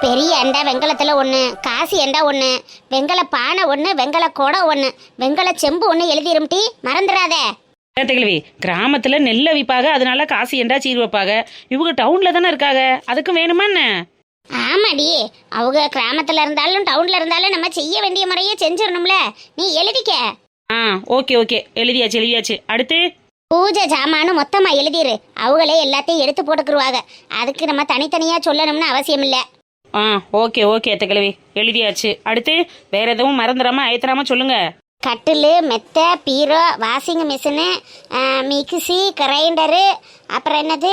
பெரிய அண்டா வெங்கலத்துல ஒண்ணு, காசி அண்டா ஒண்ணு, வெங்கல பானை ஒண்ணு, வெங்கல குடம் ஒண்ணு, வெங்கல செம்பு ஒண்ணு எழுதிரும்டி, மறந்துடாத. கேள்வி கிராமத்துல நெல்லை விற்பாக, அதனால காசி என்றா சீர் வைப்பாங்க. இவங்க டவுன்ல தானே இருக்காங்க, அதுக்கும் வேணுமா என்ன? ஆமாடி, அவங்க கிராமத்துல இருந்தாலும் டவுன்ல இருந்தாலும் நம்ம செய்ய வேண்டிய முறையே செஞ்சிடணும்ல. நீ எழுதிக்க. ஓகே ஓகே, எழுதியாச்சு. அடுத்து பூஜை ஜாமானு மொத்தமா எழுதிரு. அவங்களே எல்லாத்தையும் எடுத்து போட்டுக்குருவாங்க. அதுக்கு நம்ம தனித்தனியா சொல்லணும்னு அவசியம் இல்லை. ஓகே அத்த கிழவி, எழுதியாச்சு. அடுத்து வேற எதுவும் மறந்துடாம அயத்தராம சொல்லுங்க. கட்டிலு, மெத்தை, பீரோ, வாஷிங் மிஷினு, மிக்சி, கிரைண்டரு, அப்புறம் என்னது,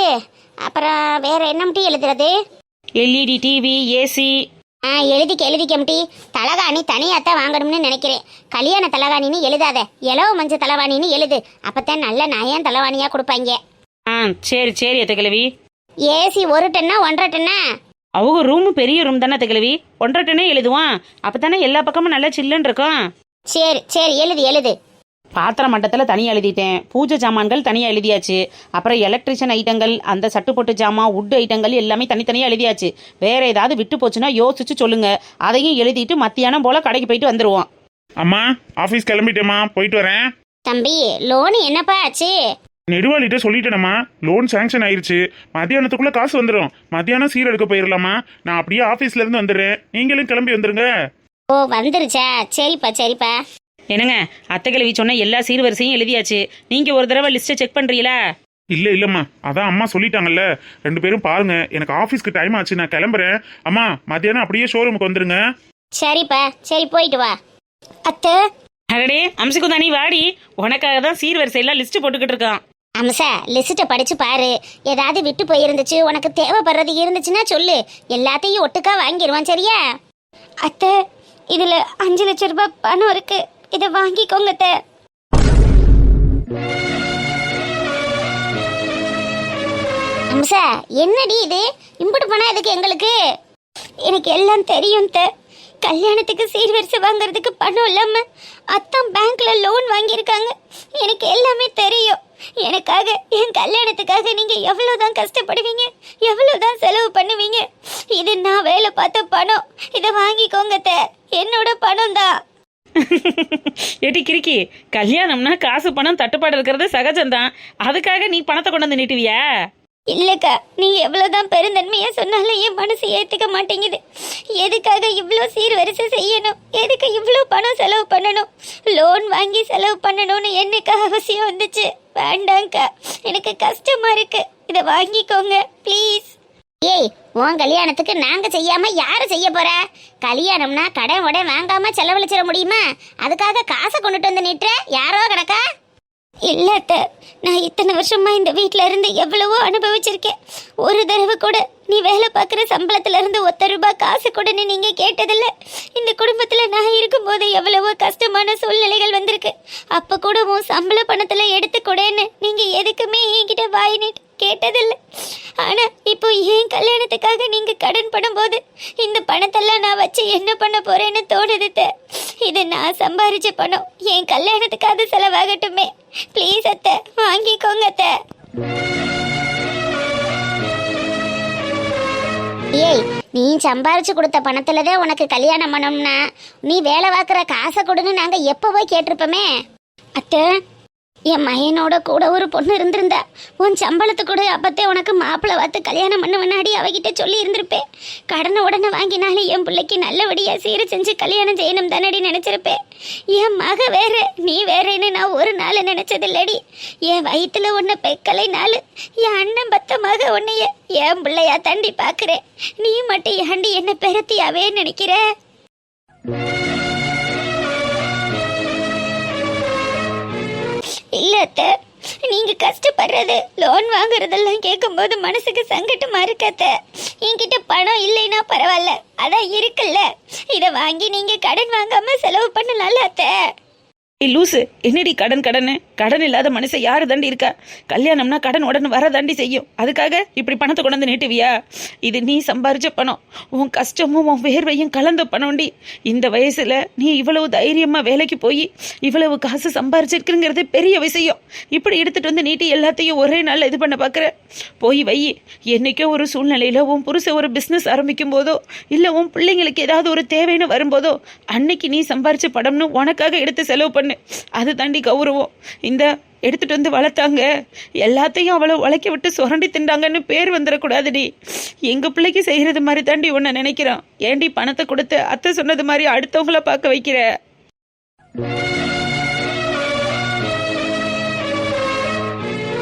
அப்புறம் வேற என்னம்டி எழுதுறது? LED TV, AC. எழுதிக்கம்டி. தலகாணி தனியாத்தான் வாங்கணும்னு நினைக்கிறேன். கல்யாண தலகாணின்னு எழுதாத, இலவ மஞ்சள் தலவாணின்னு எழுது. அப்பத்தான் நல்ல நயம் தலவாணியா கொடுப்பாங்க. சரி அத்த கிழவி. ஏசி 1 டன்னா 1.5 டன்னா? அவங்க ரூம் பெரிய ரூம் தானே அத்த கிழவி, 1.5 டன்னே எழுதுவான். அப்பதானே எல்லா பக்கமும் நல்லா சில்லுன்னு இருக்கும். சரி எழுது. பாத்திர மட்டத்தில் தனியாக எழுதிட்டேன். பூஜை ஜாமான்கள் தனியாக எழுதியாச்சு. அப்புறம் எலக்ட்ரிஷியன் ஐட்டங்கள், அந்த சட்டுப்பொட்டு ஜாமான், உட்டு ஐட்டங்கள் எல்லாமே தனித்தனியாக எழுதியாச்சு. வேற ஏதாவது விட்டு போச்சுன்னா யோசிச்சு சொல்லுங்க. அதையும் எழுதிட்டு மத்தியானம் போல கடைக்கு போயிட்டு வந்துருவோம். அம்மா ஆபீஸ் கிளம்பிட்டேம்மா, போயிட்டு வரேன். தம்பி, லோன் என்னப்பா ஆச்சு? நெடுவாளிட்ட சொல்லிட்டேனம்மா, லோன் சாங்ஷன் ஆயிருச்சு. மத்தியானத்துக்குள்ள காசு வந்துடும். மத்தியானம் சீர் எடுக்க போயிடலாமா? நான் அப்படியே ஆபீஸ்ல இருந்து வந்துடுறேன், நீங்களும் கிளம்பி வந்துருங்க. ஓ, வந்துருச்சா? சரிப்பா. என்னங்க, அத்தை கிழவி சொன்ன எல்லா சீர்வரிசையும் எழுதியாச்சு. நீங்க ஒரு தடவை லிஸ்ட்டை செக் பண்றீங்களா? இல்லம்மா, அதான் அம்மா சொல்லிட்டாங்கல்ல. 2 பேரும் பாருங்க, எனக்கு ஆபீஸ்க்கு டைம் ஆச்சு, நான் கிளம்புறேன். அம்மா மத்தியானம் அப்படியே ஷோரூமுக்கு வந்துருங்க. சரிப்பா, சரி போயிட்டு வா. அத்தை. அடடே அம்சகுந்தானி, வாடி. உனக்காக தான் சீர்வரிசையெல்லாம் லிஸ்ட் போட்டுக்கிட்டு இருக்கான். அம்சா, லிஸ்ட்டை படிச்சு பாரு. ஏதாவது விட்டு போயிருந்துச்சு, உனக்கு தேவைப்படுறது இருந்துச்சுன்னா சொல்லு. எல்லாத்தையும் ஒட்டுக்கா வாங்கிடுவான், சரியா? அத்தை, இதுல 5 லட்சம் ரூபாய் பணம் இருக்கு, இதை வாங்கிக்கோங்க அத்தை. அம்சா, என்னடி இது? இம்புட்டு பணம் எதுக்கு எங்களுக்கு? எனக்கு எல்லாம் தெரியும் அத்தை. கல்யாணத்துக்கு சீர்வரிசை வாங்குறதுக்கு பணம் இல்லாம அத்தான் பேங்க்ல லோன் வாங்கியிருக்காங்க. எனக்கு எல்லாமே தெரியும். எனக்காக, என் கல்யாணத்துக்காக நீங்க எவ்வளவுதான் கஷ்டப்படுவீங்க, எவ்வளவுதான் செலவு பண்ணுவீங்க. இது நான் வேலை பார்த்த பணம், இதை வாங்கிக்கோங்க அத்தை. என்னோட பணம் தான். ஏட்டி கிறுக்கி, கல்யாணம்னா காசு பணம் தட்டுப்பாடு இருக்கிறது சகஜம்தான். அதுக்காக நீ பணத்தை கொண்டு வந்து நீட்டுவியா? இல்லக்கா, நீங்க எவ்வளவுதான் பெருந்தன்மையா சொன்னாலும் என் மனசு ஏத்துக்க மாட்டேங்குது. எதுக்காக இவ்வளோ சீர்வரிசை செய்யணும்? எதுக்கு இவ்வளோ பணம் செலவு பண்ணணும்? லோன் வாங்கி செலவு பண்ணணும்னு என்னக்கா அவசியம் வந்துச்சு? வேண்டாங்க்கா, எனக்கு கஷ்டமா இருக்கு. இதை வாங்கிக்கோங்க ப்ளீஸ். ஏய், உன் கல்யாணத்துக்கு நாங்க செய்யாம யாரு செய்ய போற? கல்யாணம்னா கடன் உடன் வாங்காம செலவழிச்சிட முடியுமா? அதுக்காக காசை கொண்டுட்டு வந்து நீட்டுற யாரோ கணக்கா? இல்லத்த, நான் இத்தனை வருஷமா இந்த வீட்டில இருந்து எவ்வளவோ அனுபவிச்சிருக்கேன். ஒரு தடவை கூட நீ வேலை பார்க்குற சம்பளத்துல இருந்து 1 ரூபாய் காசு கூட நீங்க கேட்டதில்ல. இந்த குடும்பத்துல நான் இருக்கும்போது எவ்வளவோ கஷ்டமான சூழ்நிலைகள் வந்திருக்கு. அப்ப கூட உன் சம்பள பணத்துல எடுத்து கூடன்னு நீங்க எதுக்குமே என்கிட்ட வாய் நீட்டு கேட்டதில்லை. ஆனா இப்போ என் கல்யாணத்துக்காக நீங்க கடன் பண்ணும்போது இந்த பணத்தெல்லாம் நான் வச்சு என்ன பண்ண போறேன்னு தோணுது. இது நான் சம்பாரிச்ச பணம், என் கல்யாணத்துக்காக செலவாகட்டுமே. ப்ளீஸ் அத்தை, வாங்கிக்கோங்க அத்தை. ஏய், நீ சம்பாரிச்சு கொடுத்த பணத்துலதான் உனக்கு கல்யாணம் பண்ணோம்னா நீ வேலை பார்க்குற காசை கொடுன்னு நாங்க எப்பவோ கேட்டிருப்போமே. அத்தை, என் மயனோட கூட ஒரு பொண்ணு இருந்திருந்தா உன் சம்பளத்து கூட அப்பத்தே உனக்கு மாப்பிள்ளை பார்த்து கல்யாணம் பண்ண முன்னாடி அவகிட்ட சொல்லி இருந்திருப்பேன். கடனை உடனே வாங்கினாலும் என் பிள்ளைக்கு நல்லபடியா சீர செஞ்சு கல்யாணம் செய்யணும் தானடி நினைச்சிருப்பேன். என் மக வேற நீ வேறேன்னு நான் ஒரு நாள் நினைச்சதில்லடி. என் வயிற்றுல உன்னை பெக்கலை நாள் என் அண்ணன் பத்த மக உன்னைய என் பிள்ளையா தாண்டி பார்க்குறேன். நீ மட்டும் ஏண்டி என்ன பெருத்தியாவே நினைக்கிற? இல்ல அத்தை, நீங்க கஷ்டப்படுறது லோன் வாங்குறதெல்லாம் கேட்கும்போது மனசுக்கு சங்கட்டமா இருக்கத்த. என்கிட்ட பணம் இல்லைன்னா பரவாயில்ல, அதான் இருக்குல்ல, இதை வாங்கி நீங்க கடன் வாங்காம செலவு பண்ணலாம்ல அத்தை. லூசு, என்னடி கடன்? கடன் இல்லாத மனுஷன் யாரு தாண்டி இருக்கா? கல்யாணம்னா கடன் உடனே வர தாண்டி செய்யும். அதுக்காக இப்படி பணத்தை கொண்டு வந்து நீட்டுவியா? இது நீ சம்பாரிச்ச பணம், உன் கஷ்டமும் உன் வேர்வையும் கலந்த பணம்டி. இந்த வயசுல நீ இவ்வளவு தைரியமா வேலைக்கு போய் இவ்வளவு காசு சம்பாரிச்சிருக்குங்கிறது பெரிய விஷயம். இப்படி எடுத்துட்டு வந்து நீட்டி எல்லாத்தையும் ஒரே நாள் இது பண்ண பார்க்குற. போய் வை. என்னைக்கோ ஒரு சூழ்நிலையில உன் புருஷன் ஒரு பிஸ்னஸ் ஆரம்பிக்கும் போதோ இல்லை உன் பிள்ளைங்களுக்கு ஏதாவது ஒரு தேவைன்னு வரும்போதோ அன்னைக்கு நீ சம்பாரிச்ச படம்னு உனக்காக எடுத்து செலவு பண்ணு. அது தாண்டி கௌரவம். இந்த எடுத்துட்டு வந்து வளர்த்தாங்க, எல்லாத்தையும் அவளை உழைக்க விட்டு சுரண்டி திண்டாங்கன்னு பேர் வந்துடக்கூடாதுடி. எங்க பிள்ளைக்கு செய்யறது மாதிரி தாண்டி உன்னை நினைக்கிறான். ஏண்டி பணத்தை கொடுத்து அத்தை சொன்னது மாதிரி அடுத்தவங்கள பார்க்க வைக்கிற?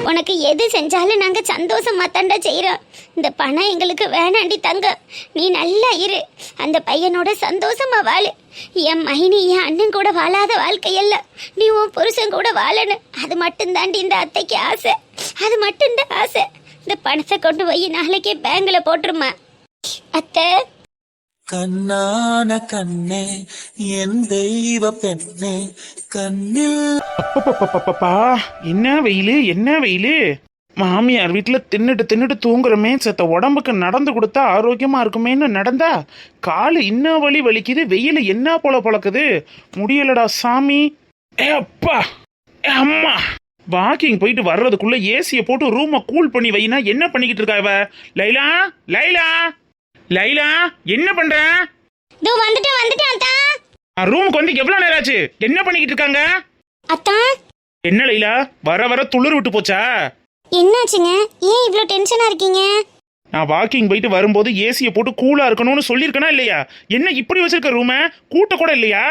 உனக்கு எது செஞ்சாலும் நாங்கள் சந்தோஷமா தாண்டா செய்கிறோம். இந்த பணம் எங்களுக்கு வேணாண்டி தங்க. நீ நல்லா இரு, அந்த பையனோட சந்தோஷமா வாழு. என் மைனி என் அண்ணன் கூட வாழாத வாழ்க்கையெல்லாம் நீ உன் புருஷன் கூட வாழணும். அது மட்டும் தாண்டி இந்த அத்தைக்கு ஆசை. அது மட்டும்தான் ஆசை. இந்த பணத்தை கொண்டு போய் நாளைக்கே பேங்க்ல போட்டுருமா அத்தை. கண்ணான கண்ணே என் தெய்வ பெண்ணே கண்ணில். அப்பப்பா, என்ன வெயிலு என்ன வெயிலு! மாமியார் வீட்டில் தின்னுட்டு தூங்குறமே, செத்த உடம்புக்கு நடந்து கொடுத்தா ஆரோக்கியமா இருக்குமேன்னு நடந்தா காலு இன்னும் வலிக்குது. வெயில் என்ன பொழக்குது, முடியலடா சாமி. ஏ அப்பா, ஏ அம்மா. வாக்கிங் போயிட்டு வர்றதுக்குள்ள ஏசியை போட்டு ரூமை கூல் பண்ணி வைனா என்ன பண்ணிக்கிட்டு இருக்கா இவ? லைலா லைலா லைலா, என்ன பண்ற? இதோ வந்துட்டேன் அத்தா. ரூமுக்கு வந்து எவ்வளவு நேரம் ஆச்சு? என்ன பண்ணிக்கிட்டு இருக்காங்க அத்தா? என்ன லைலா, வர துளிர் விட்டு போச்சா? என்னாச்சுங்க? ஏன் இவ்வளோ டென்ஷனா இருக்கீங்க? நான் வாக்கிங் போயிட்டு வரும்போது ஏசியை போட்டு கூலா இருக்கணும்னு சொல்லியிருக்கனா இல்லையா? என்ன இப்படி வச்சிருக்க ரூமை? கூட்ட கூட இல்லையா?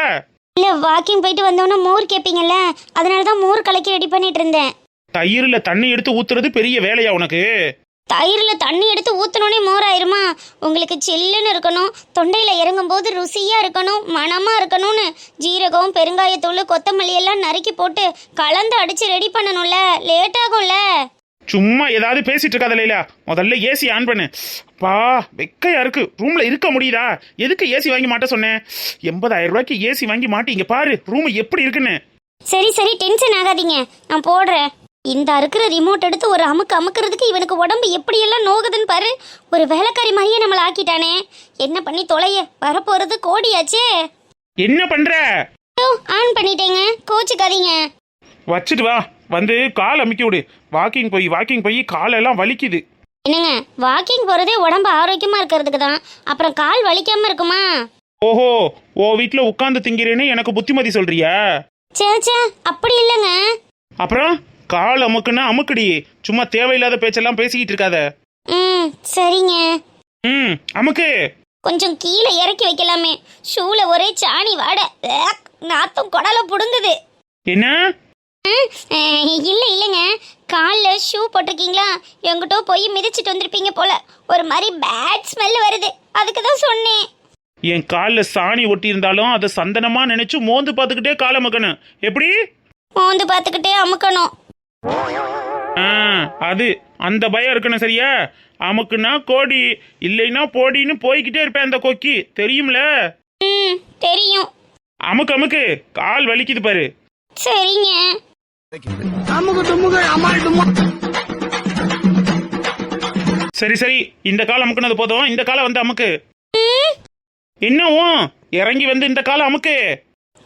இல்ல, வாக்கிங் போயிட்டு வந்தோன்னா மோர் கேட்பீங்கல்ல, அதனால தான் மோர் கலக்கி ரெடி பண்ணிட்டு இருந்தேன். தயிர்ல தண்ணி எடுத்து ஊத்துறது பெரிய வேலையா உனக்கு? தயிர்ல தண்ணி எடுத்து ஊத்தனோடனே மோர் ஆயிருமா? உங்களுக்கு சில்லுன்னு இருக்கணும், தொண்டையில இறங்கும் போது ருசியா இருக்கணும், மணமா இருக்கணும்னு ஜீரகம், பெருங்காயத்தூள், கொத்தமல்லி எல்லாம் நறுக்கி போட்டு கலந்து அடிச்சு ரெடி பண்ணணும்ல. லேட் ஆகும்ல. சும்மா ஏதாவது பேசிட்டு இருக்காத லைலா. முதல்ல ஏசி ஆன் பண்ணு. பா, வெக்கையா இருக்கு. ரூம்ல இருக்க முடியுதா? எதுக்கு ஏசி வாங்கி மாட்ட சொன்னேன்? 80,000 ரூபாய்க்கு ஏசி வாங்கி மாட்டி இங்க பாரு ரூம் எப்படி இருக்குன்னு. சரி டென்ஷன் ஆகாதீங்க, நான் போடுறேன். இந்த இருக்கிற ரிமோட் எடுத்து ஒரு அமுக்கிறதுக்கு இவனுக்கு உடம்பு எப்படியெல்லாம் நோகுதுன்னு பாரு. ஒரு வேலைக்காரி மாதிரியே நம்மளை ஆக்கிட்டானே. என்ன பண்ணி தொலைய? வரப்போறது கோடியாச்சே. என்ன பண்ற? ஆன் பண்ணிட்டேங்க, கோச்சுக்காதீங்க. வச்சுட்டு வா, வந்து கால் அமுக்கி விடு. வாக்கிங் போய் காலெல்லாம் வலிக்குது. என்னங்க, வாக்கிங் போறதே உடம்பு ஆரோக்கியமா இருக்கிறதுக்கு தான், அப்புறம் கால் வலிக்காம இருக்குமா? ஓஹோ, ஓ வீட்டுல உட்கார்ந்து திங்கிறேன்னு எனக்கு புத்திமதி சொல்றியா? சே அப்படி இல்லைங்க. அப்புறம் கால் அமுக்குன்னா அமுக்குடி. சும்மா தேவையில்லாத பேச்செல்லாம் பேசிக்கிட்டு இருக்காத. சரிங்க. அமுக்கு. கொஞ்சம் கீழே இறக்கி வைக்கலாமே. ஷூல ஒரே சாணி வாட, நாத்தம் குடல புடுங்குது. என்ன? இல்லைங்க, காலில் ஷூ போட்டிருக்கீங்களா? எங்கிட்ட போய் மிதிச்சிட்டு வந்திருப்பீங்க போல. ஒரு மாதிரி பேட் ஸ்மெல் வருது, அதுக்கு தான் சொன்னேன். என் காலில் சாணி ஒட்டி இருந்தாலும் அதை சந்தனமா நினைச்சு மோந்து பார்த்துக்கிட்டே கால் அமுக்கணும். எப்படி? மோந்து பார்த்துக்கிட்டே அமுக்கணும். அது அந்த பயம் இருக்கணும். சரியா? அமுக்குன்னா கோடி, இல்லைன்னா போடின்னு போய்கிட்டே இருப்பேன் அந்த கொக்கி. தெரியும்ல? தெரியும். அமுக்கு, கால் வலிக்குது பாரு. சரிங்க. சரி, இந்த கால் அமுக்குனது போதும். இந்த காலை வந்து அமுக்கு. என்னவும் இறங்கி வந்து இந்த காலை அமுக்கு.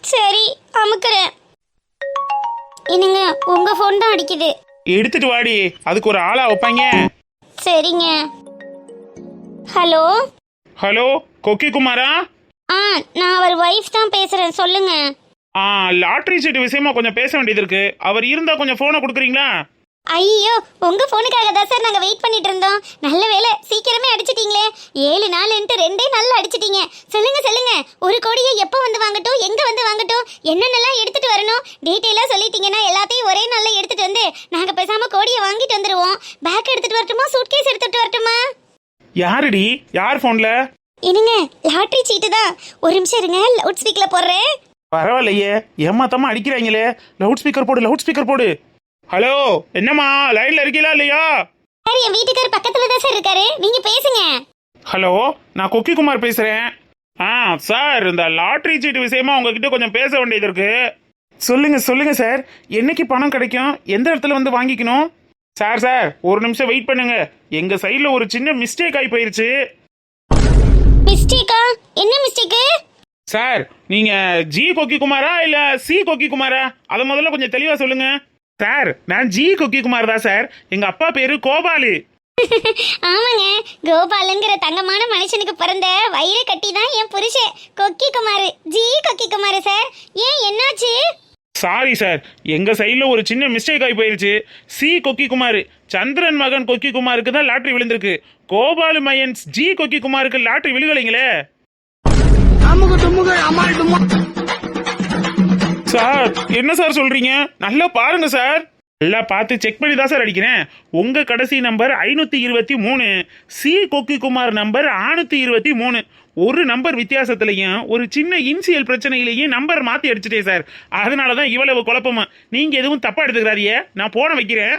சரி, அமுக்குறேன். என்னங்க, உங்க ஃபோன் தான் அடிக்குது. எடுத்துட்டு வாடி, அதுக்கு ஒரு ஆளா வைப்பாங்க. சரிங்க. ஹலோ, கொக்கி குமாரா? நான் அவர் வைஃப் தான் பேசுறேன், சொல்லுங்க. லாட்டரி சீட்டு விஷயமா கொஞ்சம் பேச வேண்டியது இருக்கு. அவர் இருந்தா கொஞ்சம் போனை கொடுக்குறீங்களா? ஐயோ, உங்க போனுக்காக தான் சார் நாங்க வெயிட் பண்ணிட்டு இருந்தோம். நல்ல வேலை, சீக்கிரமே அடிச்சிட்டீங்களே. 7 நாள்ன்ட்டு 2 நாள்ல அடிச்சிட்டீங்க. சொல்லுங்க, 1 கோடியை எப்போ வந்து வாங்கட்டும், எங்க வந்து வாங்கட்டும், என்னென்னலாம் எடுத்துட்டு வரணும், டீட்டெயிலா சொல்லிட்டீங்கன்னா எல்லாத்தையும் ஒரே நாள்ல எடுத்துட்டு வந்து நாங்க பேசாம கோடியை வாங்கிட்டு வந்துருவோம். பேக் எடுத்துட்டு வரட்டுமா, சூட்கேஸ் எடுத்துட்டு வரட்டுமா? யாருடி? யார் போன்ல? என்னங்க, லாட்டரி சீட்டு தான். ஒரு நிமிஷம் இருங்க, லவுட் ஸ்பீக்கர்ல போடுறேன். பரவாயில்லையே, ஏமாத்தாம அடிக்கிறாங்களே. லவுட் ஸ்பீக்கர் போடு. ஹலோ, என்னம்மா, லைன்ல இருக்கீங்களா இல்லையா? சார், என் வீட்டுக்காரர் பக்கத்துல தான் சார் இருக்காரு, நீங்க பேசுங்க. ஹலோ, நான் கொக்கி குமார் பேசுறேன். சார், இந்த லாட்டரி சீட்டு விஷயமா உங்ககிட்ட கொஞ்சம் பேச வேண்டியது இருக்கு. சொல்லுங்க சொல்லுங்க சார், என்னைக்கு பணம் கிடைக்கும், எந்த இடத்துல வந்து வாங்கிக்கணும்? சார் ஒரு நிமிஷம் வெயிட் பண்ணுங்க, எங்க சைடுல ஒரு சின்ன மிஸ்டேக் ஆகி போயிருச்சு. மிஸ்டேக்கா? என்ன மிஸ்டேக்கு? சார் நீங்க ஜி கொக்கி குமாரா இல்ல சி கொக்கி குமாரா, அதை முதல்ல கொஞ்சம் தெளிவா சொல்லுங்க. சார் நான் ஜி கொக்கி குமார் தான் சார், எங்க அப்பா பேரு கோபாலு. ஆமாங்க, கோபாலுங்கிற தங்கமான மனுஷனுக்கு பிறந்த வயிறு கட்டி தான் என் புருஷன் கொக்கி குமார், ஜி கொக்கி குமார் சார். ஏன் என்னாச்சு? சாரி சார், எங்க சைடுல ஒரு சின்ன மிஸ்டேக் ஆகி போயிருச்சு. சி கொக்கி குமார், சந்திரன் மகன் கொக்கி குமாருக்கு தான் லாட்டரி விழுந்திருக்கு. கோபாலு மையன் ஜி கொக்கி குமாருக்கு லாட்டரி விழுகலைங்களே. சார் என்ன சார் சொல்றீங்க? நல்லா பாருங்க சார், நல்லா பார்த்து செக் பண்ணி தான் சார் அடிக்கிறேன். உங்க கடைசி நம்பர் 523, சி கொக்கி குமார் நம்பர் 623. ஒரு நம்பர் வித்தியாசத்திலையும் ஒரு சின்ன இன்சியல் பிரச்சனையிலையும் நம்பர் மாத்தி அடிச்சிட்டேன் சார். அதனாலதான் இவ்வளவு குழப்பமா. நீங்க எதுவும் தப்பா எடுத்துக்கிறாதீங்க, நான் போன வைக்கிறேன்.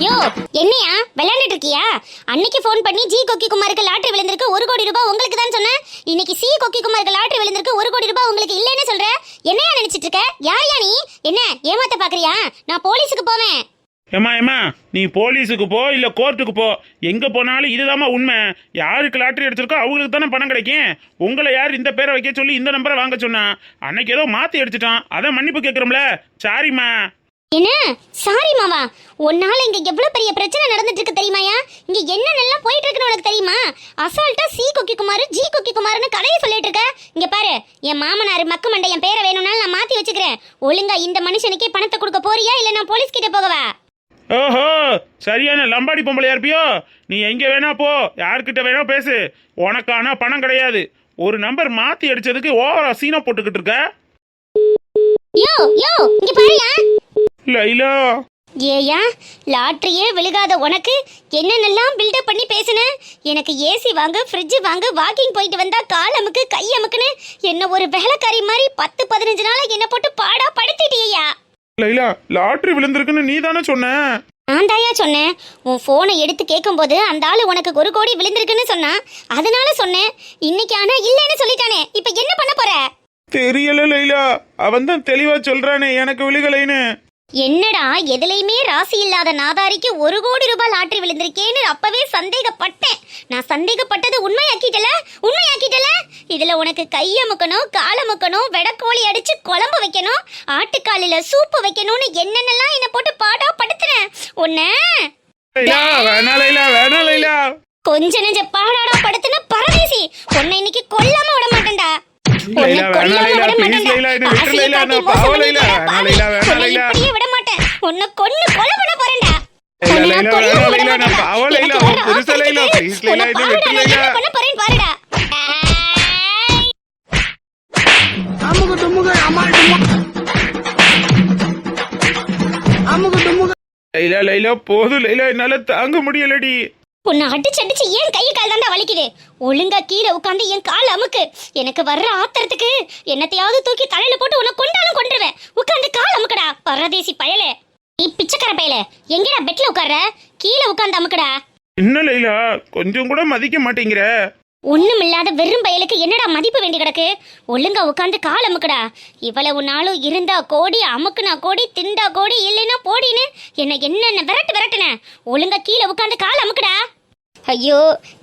யோ என்னையா விளையாண்டுட்டு இருக்கியா? அன்னைக்கு ஃபோன் பண்ணி ஜி கொக்கி குமாருக்கு லாட்டரி விழுந்திருக்கு, 1 கோடி ரூபாய் உங்களுக்கு தான் சொன்னேன். இன்னைக்கு சி கொக்கி குமாருக்கு லாட்டரி விழுந்திருக்கு, 1 கோடி ரூபாய் உங்களுக்கு இல்லைன்னு சொல்ற. என்னையா நினைச்சிட்டு இருக்க? யாரையா நீ? என்ன ஏமாத்த பாக்குறியா? நான் போலீஸுக்கு போவேன். ஏமா நீ போலீஸுக்கு போ இல்ல கோர்ட்டுக்கு போ, எங்க போனாலும் இதுதாம்மா உண்மை. யாருக்கு லாட்டரி அடிச்சிருக்கோ அவங்களுக்கு தானே பணம் கிடைக்கும். உங்களை யார் இந்த பேரை வைக்க சொல்லி இந்த நம்பரை வாங்க சொன்னா? அன்னைக்கு ஏதோ மாத்தி அடிச்சிட்டான், அதான் மன்னிப்பு கேட்கிறோம்ல. சாரிம்மா. என்ன சாரி மாவா? உன்னால இங்க எவ்வளவு பெரிய பிரச்சனை நடந்துட்டு இருக்கு தெரியுமாயா? இங்க என்ன நல்லா போயிட்டு இருக்குன்னு உனக்கு தெரியுமா? அசால்ட்டா சி கொக்கி குமார் ஜி கொக்கி குமார்னு கதையை சொல்லிட்டு இருக்க. இங்க பாரு, என் மாமனார் மக்கு மண்டை என் பேரை வேணும்னாலும் நான் மாத்தி வச்சுக்கிறேன். ஒழுங்கா இந்த மனுஷனுக்கே பணத்தை கொடுக்க போறியா இல்ல நான் போலீஸ் கிட்ட போகவா? ஓஹோ, சரியான லம்பாடி பொம்பளையா இருப்பியோ? நீ எங்க வேணா போ, யார்கிட்ட வேணா பேசு, உனக்கான பணம் கிடையாது. ஒரு நம்பர் மாத்தி அடிச்சதுக்கு ஓவரா சீனா போட்டுக்கிட்டு இருக்க. யோ யோ இங்க பாருயா. லைலா, ஏயா லாட்டரியே விழுகாத உனக்கு என்னென்னலாம் பில்டப் பண்ணி பேசுன? எனக்கு ஏசி வாங்க, ஃப்ரிட்ஜ் வாங்க, வாக்கிங் போயிட்டு வந்தா கால் அமுக்கு கை அமுக்குன்னு என்ன ஒரு வேலைக்காரி மாதிரி 10-15 நாளா என்ன போட்டு பாடா படுத்திட்டியா? லைலா, லாட்டரி விழுந்திருக்குன்னு நீ தானே சொன்ன. நான் தாயா சொன்னேன். உன் போனை எடுத்து கேட்கும்போது அந்த ஆளு உனக்கு 1 கோடி விழுந்திருக்குன்னு சொன்னா, அதனால சொன்னேன். இன்னைக்கு ஆனா இல்லைன்னு சொல்லிட்டானே, இப்ப என்ன பண்ண போற? தெரியல லைலா, அவன் தான் தெளிவா சொல்றானே எனக்கு விழுகலைன்னு. என்னடா எதுலையுமே ராசி இல்லாத நாதாரிக்கு 1 கோடி ரூபாய் லாட்டரி விழுந்திருக்கேன்னு அப்பவே சந்தேகப்பட்டேன். நான் சந்தேகப்பட்டது உண்மையாக்கிட்டல. இதுல உனக்கு கையமுக்கணும், காலமுக்கணும், வெடக்கோழி அடிச்சு குழம்பு வைக்கணும், ஆட்டுக்காலில சூப்பு வைக்கணும்னு என்னென்னலாம் என்ன போட்டு பாடா படுத்துறேன் உன்ன. கொஞ்ச நெஞ்ச பாடாடா படுத்துன பரதேசி, உன்னை இன்னைக்கு கொல்லாம விட மாட்டேன்டா. விட மாட்டேன், உன்னை கொன்னு கொலை பண்ண போறேன்டா. பாருடா. லைலா லைலா போதும் லைலா, என்னால தாங்க முடியலடி. உன்னை அடிச்சு ஏன் கை கால் தாண்டா வலிக்குது? ஒழுங்கா கீழே உட்காந்து என் கால் அமுக்கு. எனக்கு வர்ற ஆத்திரத்துக்கு என்னத்தையாவது தூக்கி தலையில போட்டு உன்னை கொண்டாலும் கொண்டுருவேன். உட்காந்து கால் அமுக்கடா பரதேசி பயலே. நீ பிச்சைக்கார பயலே, எங்கடா பெட்ல உட்கார்ற? கீழே உட்காந்து அமுக்கடா. என்ன லைலா, கொஞ்சம் கூட மதிக்க மாட்டேங்கிற. ஒண்ணும் இல்லாத வெறும் பயலுக்கு என்னடா மதிப்பு வேண்டி கிடக்கு? ஒழுங்கா உட்காந்து கால் அமுக்கடா. இவ்வளவு நாளும் இருந்தா கோடி, அமுக்குனா கோடி, திண்டா கோடி, இல்லைன்னா போடின்னு என்னென்ன விரட்டுன. ஒழுங்கா கீழே உட்காந்து கால் அமுக்கடா. ஐயோ,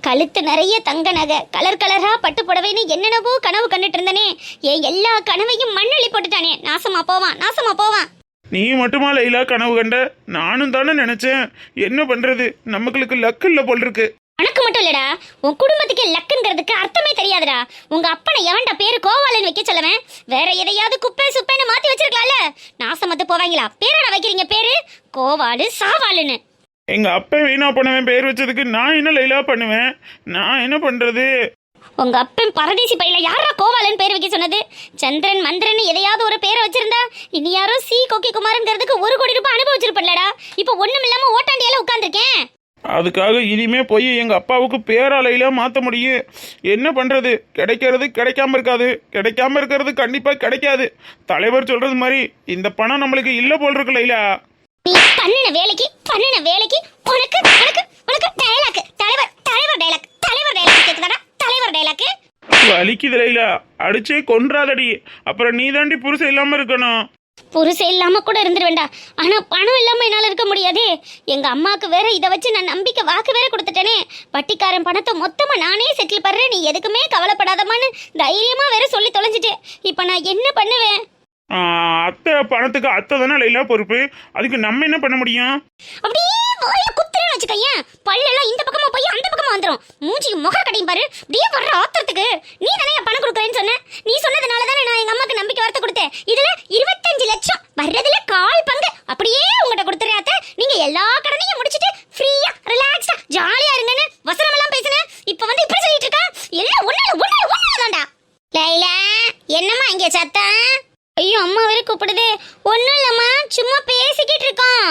கழுத்து நிறைய தங்க நகை, கலர் கலரா பட்டு புடவைன்னு என்னென்னவோ கனவு கண்டுட்டு இருந்தனே, என் எல்லா கனவையும் மண்ணள்ளி போட்டுட்டானே. நாசமா போவான். நீ மட்டுமா லைலா கனவு கண்ட? நானும் தானே நினைச்சேன். என்ன பண்றது, நமக்கு லக்கு இல்ல போல் இருக்கு. உனக்கு மட்டும் இல்லடா, உன் குடும்பத்துக்கு லக்குங்கிறதுக்கு அர்த்தமே தெரியாதுடா. உங்க அப்பனை எவன்டா பேரு கோவாலன்னு வைக்க சொல்லுவேன்? வேற எதையாவது குப்பை சுப்பைன்னு மாத்தி வச்சிருக்கலாம்ல. நாசமத்து போவாங்களா? பேரோட வைக்கிறீங்க பேரு கோவாலு சாவாலுன்னு. எங்க அப்பா வீணா பண்ணுவேன் பேர் வச்சதுக்கு நான் என்ன லைலா பண்ணுவேன்? நான் என்ன பண்றது? உங்க அப்பன் பரதேசி பையில யாரா கோவாலன் பேர் வைக்க சொன்னது? சந்திரன் மந்திரன் எதையாவது ஒரு பேரை வச்சிருந்தா இனி யாரோ சி கொக்கி குமார்ங்கிறதுக்கு 1 கோடி ரூபாய் அனுபவிச்சிருப்பலடா. இப்ப ஒண்ணும் இல்லாம ஓட்டாண்டியால உட்கார்ந்துருக்கேன். அதுக்காக இனிமே போய் எங்க அப்பாவுக்கு பேராலையில மாத்த முடியும். என்ன பண்றது? கிடைக்கிறது கிடைக்காம இருக்காது, கிடைக்காம இருக்கிறது கண்டிப்பா கிடைக்காது. தலைவர் சொல்றது மாதிரி இந்த பணம் நம்மளுக்கு இல்ல போல் இருக்கு லைலா. நீ பண்ணின வேலைக்கு உனக்கு டயலாக் தலைவர் டயலாக் கேக்குதாடா? தலைவர் டயலாக் வலிக்குது லைலா, அடிச்சே கொன்றாதடி. அப்புறம் நீ தாண்டி புருஷன் இல்லாம இருக்கணும். புருஷன் இல்லாம கூட இருந்துருவேண்டா. ஆனா பணம் இல்லாம என்னால இருக்க முடியாதே. எங்க அம்மாவுக்கு வேற இதை வச்சு நான் நம்பிக்கை வாக்கு வேற கொடுத்துட்டேனே. வட்டிக்காரன் பணத்தை மொத்தமா நானே செட்டில் பண்றேன், நீ எதுக்குமே கவலைப்படாதமான்னு தைரியமா வேற சொல்லி தொலைஞ்சிட்டேன். இப்ப நான் என்ன பண்ணுவேன்? அத்தை பணத்துக்கு அத்தை தானே லைலா பொறுப்பு. அதுக்கு நம்ம என்ன பண்ண முடியும்? அப்படியே வாயில குத்துறேன்னு வச்சுக்கோயேன், பல்லெல்லாம் இந்த பக்கமா போய் அந்த பக்கமா வந்துடும். மூஞ்சிக்கு முக கடையும் பாரு. அப்படியே வர்ற ஆத்திரத்துக்கு நீ தானே பணம் கொடுக்குறேன்னு சொன்ன. நீ சொன்னதுனால தானே நான் எங்க அம்மாக்கு நம்பிக்கை வார்த்தை கொடுத்தேன். இதுல 25 லட்சம் வர்றதுல 1/4 பங்கு அப்படியே உங்ககிட்ட கொடுத்துறேன் அத்தை. நீங்க எல்லா கடனையும் முடிச்சிட்டு ஃப்ரீயா ரிலாக்ஸா ஜாலியா இருங்கன்னு வசனமெல்லாம் பேசுனேன். இப்ப வந்து இப்படி சொல்லிட்டு இருக்கா. எல்லாம் ஒன்னால தான்டா. லைலா, என்னம்மா இங்க சத்தம்? ஐயோ, அம்மா வேற கூப்பிடுதே. ஒண்ணும் இல்லம்மா, சும்மா பேசிக்கிட்டு இருக்கோம்.